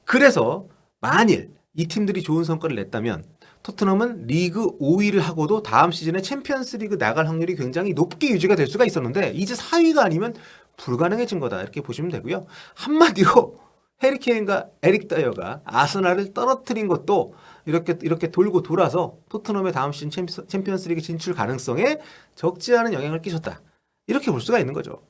그래서 만일 이 팀들이 좋은 성과를 냈다면 토트넘은 리그 5위를 하고도 다음 시즌에 챔피언스 리그 나갈 확률이 굉장히 높게 유지가 될 수가 있었는데 이제 4위가 아니면 불가능해진 거다 이렇게 보시면 되고요. 한마디로 해리케인과 에릭 다이어가 아스날을 떨어뜨린 것도 이렇게 돌고 돌아서 토트넘의 다음 시즌 챔피언스 리그 진출 가능성에 적지 않은 영향을 끼쳤다. 이렇게 볼 수가 있는 거죠.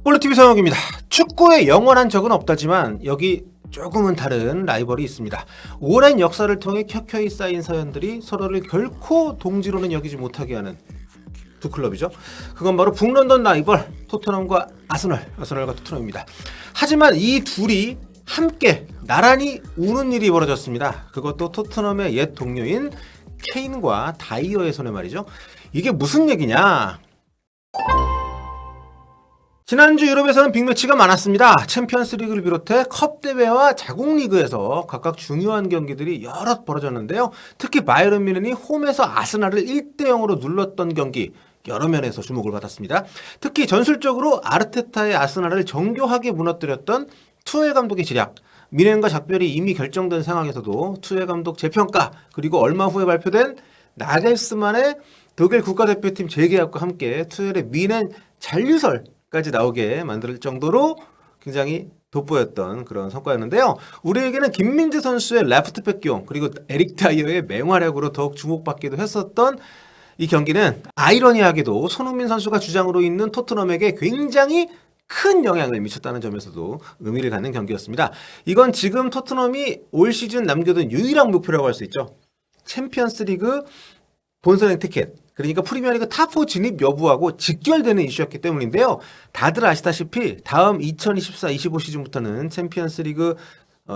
볼로TV 서영욱입니다. 축구에 영원한 적은 없다지만 여기 조금은 다른 라이벌이 있습니다. 오랜 역사를 통해 켜켜이 쌓인 사연들이 서로를 결코 동지로는 여기지 못하게 하는 두 클럽이죠. 그건 바로 북런던 라이벌 토트넘과 아스널과 토트넘입니다. 하지만 이 둘이 함께 나란히 우는 일이 벌어졌습니다. 그것도 토트넘의 옛 동료인 케인과 다이어의 손에 말이죠. 이게 무슨 얘기냐? 지난주 유럽에서는 빅매치가 많았습니다. 챔피언스리그를 비롯해 컵 대회와 자국 리그에서 각각 중요한 경기들이 여럿 벌어졌는데요. 특히 바이에른 뮌헨이 홈에서 아스날을 1대0으로 눌렀던 경기 여러 면에서 주목을 받았습니다. 특히 전술적으로 아르테타의 아스날을 정교하게 무너뜨렸던 투엘 감독의 지략, 뮌헨과 작별이 이미 결정된 상황에서도 투엘 감독 재평가, 그리고 얼마 후에 발표된 나겔스만의 독일 국가대표팀 재계약과 함께 투엘의 뮌헨 잔류설까지 나오게 만들 정도로 굉장히 돋보였던 그런 성과였는데요. 우리에게는 김민재 선수의 레프트백 기용, 그리고 에릭 다이어의 맹활약으로 더욱 주목받기도 했었던 이 경기는 아이러니하게도 손흥민 선수가 주장으로 있는 토트넘에게 굉장히 큰 영향을 미쳤다는 점에서도 의미를 갖는 경기였습니다. 이건 지금 토트넘이 올 시즌 남겨둔 유일한 목표라고 할 수 있죠. 챔피언스 리그 본선행 티켓, 그러니까 프리미어리그 탑4 진입 여부하고 직결되는 이슈였기 때문인데요. 다들 아시다시피 다음 2024-25 시즌부터는 챔피언스 리그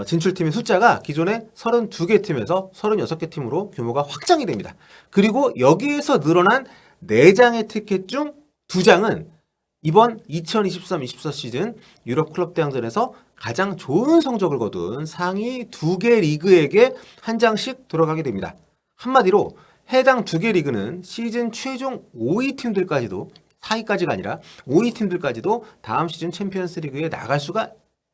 진출팀의 숫자가 기존의 32개 팀에서 36개 팀으로 규모가 확장이 됩니다. 그리고 여기에서 늘어난 4장의 티켓 중 2장은 이번 2023-24 시즌 유럽 클럽 대항전에서 가장 좋은 성적을 거둔 상위 2개 리그에게 한 장씩 들어가게 됩니다. 한마디로 해당 2개 리그는 시즌 최종 5위 팀들까지도 4위까지가 아니라 5위 팀들까지도 다음 시즌 챔피언스 리그에 나갈 수가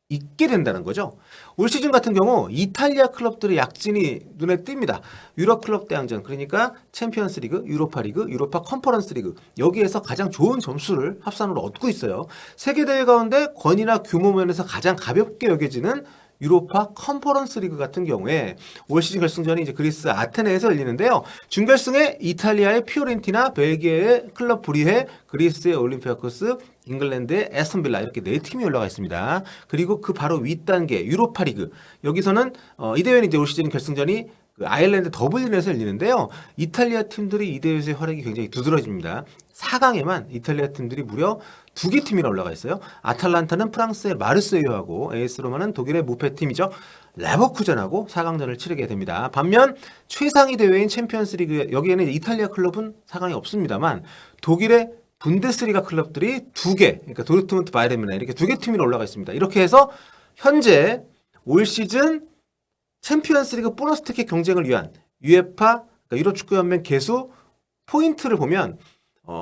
있게 된다는 거죠. 올 시즌 같은 경우 이탈리아 클럽들의 약진이 눈에 띕니다. 유럽 클럽 대항전, 그러니까 챔피언스 리그, 유로파 리그, 유로파 컨퍼런스 리그, 여기에서 가장 좋은 점수를 합산으로 얻고 있어요. 세계 대회 가운데 권위나 규모 면에서 가장 가볍게 여겨지는 유로파 컨퍼런스 리그 같은 경우에 올 시즌 결승전이 이제 그리스 아테네에서 열리는데요. 준결승에 이탈리아의 피오렌티나, 벨기에의 클럽 브리헤, 그리스의 올림피아코스, 잉글랜드의 에스턴 빌라, 이렇게 4팀이 올라가 있습니다. 그리고 그 바로 윗단계 유로파 리그, 여기서는 이 대회는 이제 올 시즌 결승전이 아일랜드 더블린에서 열리는데요. 이탈리아 팀들이 이 대회에서의 활약이 굉장히 두드러집니다. 4강에만 이탈리아 팀들이 무려 2개 팀이나 올라가 있어요. 아탈란타는 프랑스의 마르세유하고 AS 로마는 독일의 무패팀이죠. 레버쿠젠하고 4강전을 치르게 됩니다. 반면 최상위 대회인 챔피언스 리그, 여기에는 이탈리아 클럽은 4강이 없습니다만 독일의 분데스리가 클럽들이 2개, 그러니까 도르트문트, 바이에른 뮌헨, 이렇게 2개 팀이 올라가 있습니다. 이렇게 해서 현재 올 시즌 챔피언스리그 보너스 티켓 경쟁을 위한 UEFA, 그러니까 유럽 축구 연맹 개수 포인트를 보면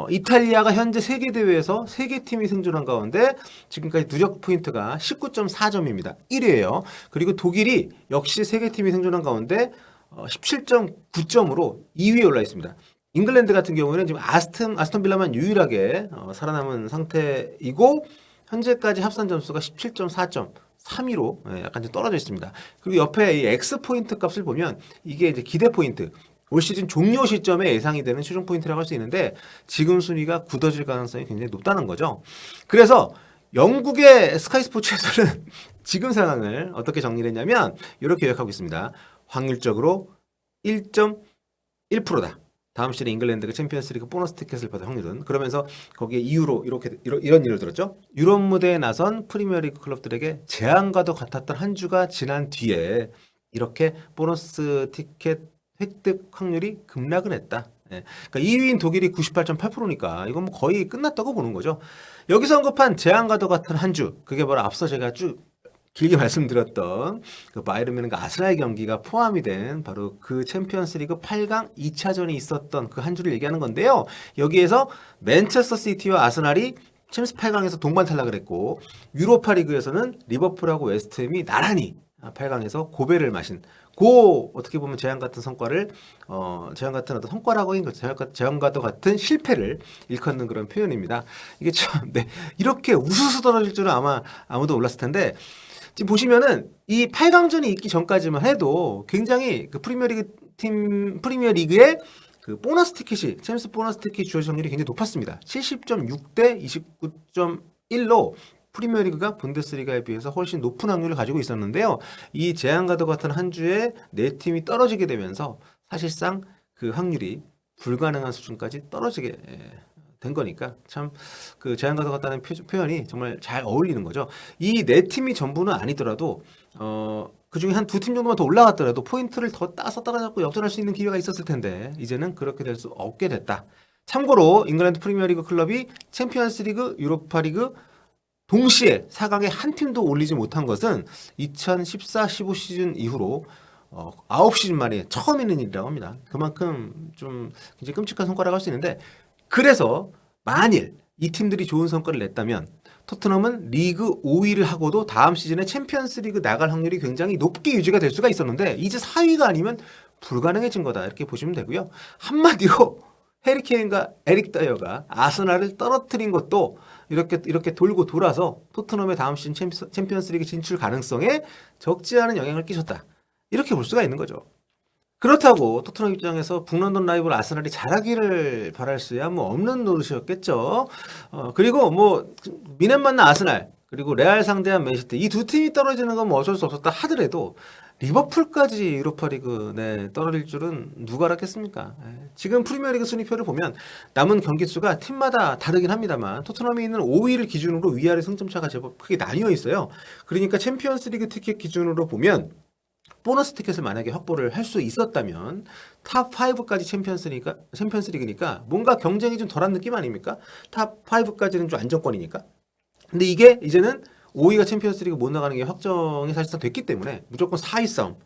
이탈리아가 현재 세계 대회에서 3개 팀이 승존한 가운데 지금까지 누적 포인트가 19.4점입니다. 1위예요. 그리고 독일이 역시 3개 팀이 승존한 가운데 17.9점으로 2위에 올라 있습니다. 잉글랜드 같은 경우에는 지금 아스턴 빌라만 유일하게 살아남은 상태이고 현재까지 합산 점수가 17.4점. 3위로 약간 좀 떨어져 있습니다. 그리고 옆에 이 X 포인트 값을 보면 이게 이제 기대 포인트, 올 시즌 종료 시점에 예상이 되는 최종 포인트라고 할 수 있는데 지금 순위가 굳어질 가능성이 굉장히 높다는 거죠. 그래서 영국의 스카이 스포츠에서는 지금 상황을 어떻게 정리를 했냐면 이렇게 요약하고 있습니다. 확률적으로 1.1%다. 다음 시즌에 잉글랜드가 챔피언스리그 보너스 티켓을 받을 확률은, 그러면서 거기에 이유로 이런 일을 들었죠. 유럽 무대에 나선 프리미어리그 클럽들에게 재앙과도 같았던 한 주가 지난 뒤에 이렇게 보너스 티켓 획득 확률이 급락을 했다. 그러니까 2위인 독일이 98.8%니까 이건 뭐 거의 끝났다고 보는 거죠. 여기서 언급한 재앙과도 같은 한 주, 그게 바로 앞서 제가 쭉 길게 말씀드렸던 그 바이에른 뮌헨과 아스날 경기가 포함이 된 바로 그 챔피언스리그 8강 2차전이 있었던 그 한 주를 얘기하는 건데요. 여기에서 맨체스터 시티와 아스날이 챔스 8강에서 동반 탈락을 했고 유로파 리그에서는 리버풀하고 웨스트햄이 나란히 8강에서 고배를 마신 어떻게 보면 재앙 같은 성과를 재앙 같은 어떤 성과라고 하긴 재앙과도 같은 실패를 일컫는 그런 표현입니다. 이게 참 이렇게 우수수 떨어질 줄은 아마 아무도 몰랐을 텐데 지금 보시면은 이 8강전이 있기 전까지만 해도 굉장히 그 프리미어리그의 그 보너스 티켓이 챔스 보너스 티켓 주어질 확률이 굉장히 높았습니다. 70.6대 29.1로 프리미어리그가 분데스리가에 비해서 훨씬 높은 확률을 가지고 있었는데요. 이 재앙과도 같은 한 주에 네 팀이 떨어지게 되면서 사실상 그 확률이 불가능한 수준까지 떨어지게 된 거니까 참 그 재앙과도 같다는 표현이 정말 잘 어울리는 거죠. 이 네 팀이 전부는 아니더라도 그 중에 한 두 팀 정도만 더 올라갔더라도 포인트를 더 따서 따라잡고 역전할 수 있는 기회가 있었을 텐데 이제는 그렇게 될 수 없게 됐다. 참고로 잉글랜드 프리미어리그 클럽이 챔피언스리그, 유로파리그 동시에 4강에 한 팀도 올리지 못한 것은 2014-15 시즌 이후로 9시즌 만에 처음 있는 일이라고 합니다. 그만큼 좀 굉장히 끔찍한 성과라고 할 수 있는데 그래서 만일 이 팀들이 좋은 성과를 냈다면 토트넘은 리그 5위를 하고도 다음 시즌에 챔피언스 리그 나갈 확률이 굉장히 높게 유지가 될 수가 있었는데 이제 4위가 아니면 불가능해진 거다 이렇게 보시면 되고요. 한마디로 해리 케인과 에릭 다이어가 아스날을 떨어뜨린 것도 이렇게 돌고 돌아서 토트넘의 다음 시즌 챔피언스 리그 진출 가능성에 적지 않은 영향을 끼쳤다. 이렇게 볼 수가 있는 거죠. 그렇다고 토트넘 입장에서 북런던 라이벌 아스날이 잘하기를 바랄 수야 뭐 없는 노릇이었겠죠. 그리고 뭐 미넨 만난 아스날 그리고 레알 상대한 맨시티 이 두 팀이 떨어지는 건 뭐 어쩔 수 없었다 하더라도 리버풀까지 유로파리그 떨어질 줄은 누가 알았겠습니까? 지금 프리미어리그 순위표를 보면 남은 경기 수가 팀마다 다르긴 합니다만 토트넘이 있는 5위를 기준으로 위아래 승점차가 제법 크게 나뉘어 있어요. 그러니까 챔피언스리그 티켓 기준으로 보면 보너스 티켓을 만약에 확보를 할 수 있었다면 탑 5까지 챔피언스리그니까 뭔가 경쟁이 좀 덜한 느낌 아닙니까? 탑 5까지는 좀 안정권이니까. 근데 이게 이제는 5위가 챔피언스리그 못 나가는 게 확정이 사실상 됐기 때문에 무조건 4위 싸움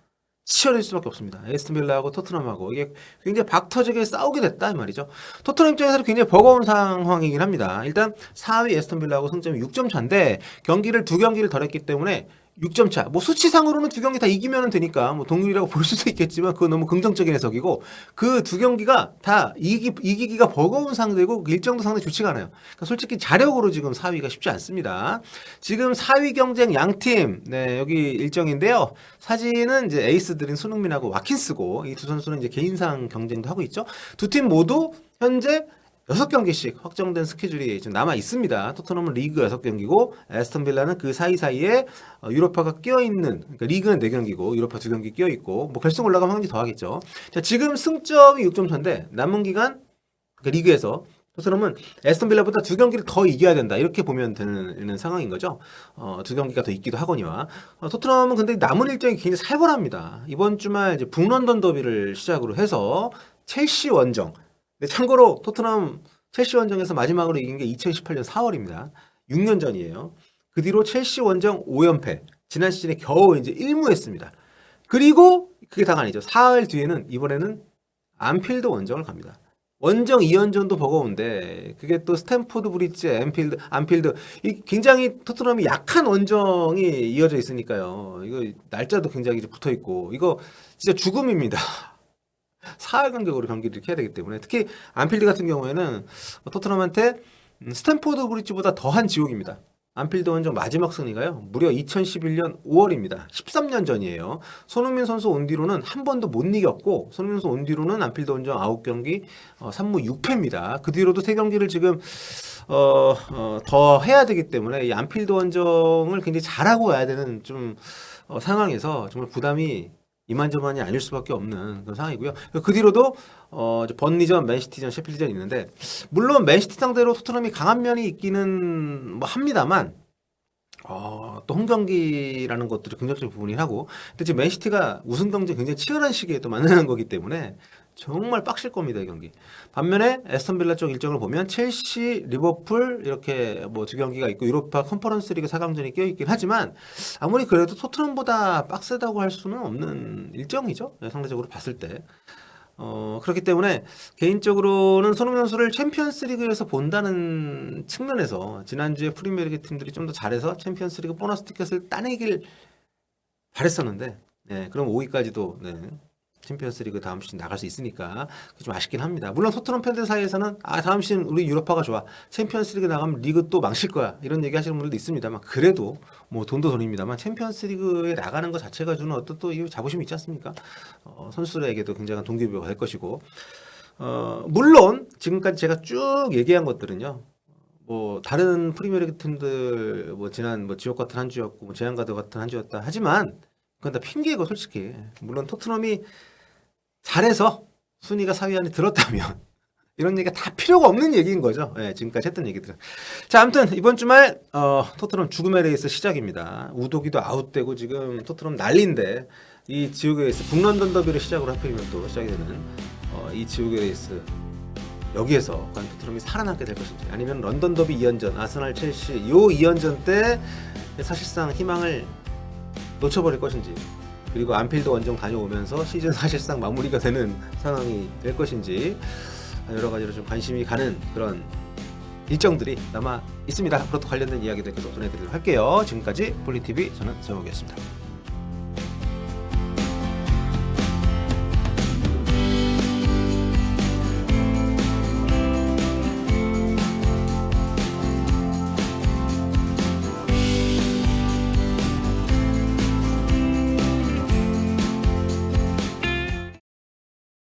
치열해질 수밖에 없습니다. 에스턴 빌라하고 토트넘하고 이게 굉장히 박터지게 싸우게 됐다 이 말이죠. 토트넘 입장에서는 굉장히 버거운 상황이긴 합니다. 일단 4위 에스턴 빌라하고 승점이 6점 차인데 경기를 2경기를 덜 했기 때문에 6점 차. 뭐 수치상으로는 두 경기 다 이기면 되니까 뭐 동률이라고 볼 수도 있겠지만 그건 너무 긍정적인 해석이고 그 두 경기가 다 이기기가 버거운 상대고 일정도 상당히 좋지가 않아요. 그러니까 솔직히 자력으로 지금 4위가 쉽지 않습니다. 지금 4위 경쟁 양팀 여기 일정인데요. 사진은 이제 에이스들인 손흥민하고 와킨스고 이 두 선수는 이제 개인상 경쟁도 하고 있죠. 두 팀 모두 현재 6경기씩 확정된 스케줄이 좀 남아 있습니다. 토트넘은 리그 6경기고 에스턴 빌라는 그 사이사이에 유로파가 끼어있는 그러니까 리그는 4경기고 유로파 2경기 끼어있고 뭐 결승 올라가면 한 경기 더 하겠죠. 자, 지금 승점이 6점 차인데 남은 기간 그러니까 리그에서 토트넘은 에스턴 빌라보다 2경기를 더 이겨야 된다 이렇게 보면 되는 상황인 거죠. 2경기가 더 있기도 하거니와 토트넘은 근데 남은 일정이 굉장히 살벌합니다. 이번 주말 이제 북런던 더비를 시작으로 해서 첼시 원정 참고로 토트넘 첼시 원정에서 마지막으로 이긴 게 2018년 4월입니다. 6년 전이에요. 그 뒤로 첼시 원정 5연패. 지난 시즌에 겨우 이제 1무했습니다. 그리고 그게 다가 아니죠. 사흘 뒤에는 이번에는 안필드 원정을 갑니다. 원정 2연전도 버거운데 그게 또 스탠포드 브리지, 안필드 이 굉장히 토트넘이 약한 원정이 이어져 있으니까요. 이거 날짜도 굉장히 붙어 있고 이거 진짜 죽음입니다. 4할 간격으로 경기를 이렇게 해야 되기 때문에 특히 안필드 같은 경우에는 토트넘한테 스탠포드 브리지보다 더한 지옥입니다. 안필드 원정 마지막 승리가요. 무려 2011년 5월입니다. 13년 전이에요. 손흥민 선수 온 뒤로는 한 번도 못 이겼고 손흥민 선수 온 뒤로는 안필드 원정 9경기 3무 6패입니다. 그 뒤로도 3경기를 지금 더 해야 되기 때문에 이 안필드 원정을 굉장히 잘하고 와야 되는 좀 상황에서 정말 부담이 이만저만이 아닐 수밖에 없는 그런 상황이고요. 그 뒤로도 번리전, 맨시티전, 셰필드전 있는데 물론 맨시티 상대로 토트넘이 강한 면이 있기는 뭐 합니다만 또 홈경기라는 것들이 긍정적인 부분이긴 하고 근데 지금 맨시티가 우승 경쟁 굉장히 치열한 시기에 또 만나는 거기 때문에 정말 빡실 겁니다, 이 경기. 반면에 에스턴 빌라 쪽 일정을 보면 첼시, 리버풀 이렇게 뭐 2경기가 있고 유로파 컨퍼런스 리그 4강전이 껴있긴 하지만 아무리 그래도 토트넘보다 빡세다고 할 수는 없는 일정이죠. 상대적으로 봤을 때. 그렇기 때문에 개인적으로는 손흥민 선수를 챔피언스리그에서 본다는 측면에서 지난주에 프리미어리그 팀들이 좀 더 잘해서 챔피언스리그 보너스 티켓을 따내길 바랬었는데, 네, 그럼 5위까지도 네, 챔피언스리그 다음 시즌 나갈 수 있으니까 좀 아쉽긴 합니다. 물론 토트넘 팬들 사이에서는 다음 시즌 우리 유럽파가 좋아, 챔피언스리그 나가면 리그 또 망칠 거야, 이런 얘기 하시는 분들도 있습니다만, 그래도 뭐 돈도 돈입니다만 챔피언스리그에 나가는 것 자체가 주는 어떤 또 이 자부심이 있지 않습니까? 선수들에게도 굉장한 동기부여가 될 것이고, 물론 지금까지 제가 쭉 얘기한 것들은요, 뭐 다른 프리미어리그 팀들 뭐 지난 뭐 지옥 같은 한 주였고 뭐 재앙가드 같은 한 주였다 하지만 그건 다 핑계고, 솔직히 물론 토트넘이 잘해서 순위가 4위 안에 들었다면 이런 얘기가 다 필요가 없는 얘기인 거죠. 예, 지금까지 했던 얘기들은. 자, 아무튼 이번 주말 토트넘 죽음의 레이스 시작입니다. 우도기도 아웃되고 지금 토트넘 난리인데, 이 지옥의 레이스 북런던 더비를 시작으로 하필이면 또 시작이 되는 이 지옥의 레이스, 여기에서 과연 토트넘이 살아남게 될 것인지, 아니면 런던 더비 2연전, 아스날 첼시 요 2연전 때 사실상 희망을 놓쳐버릴 것인지, 그리고 안필드 원정 다녀오면서 시즌 사실상 마무리가 되는 상황이 될 것인지, 여러 가지로 좀 관심이 가는 그런 일정들이 남아 있습니다. 앞으로도 관련된 이야기들 계속 전해드리도록 할게요. 지금까지 볼리TV 저는 서영욱이었습니다.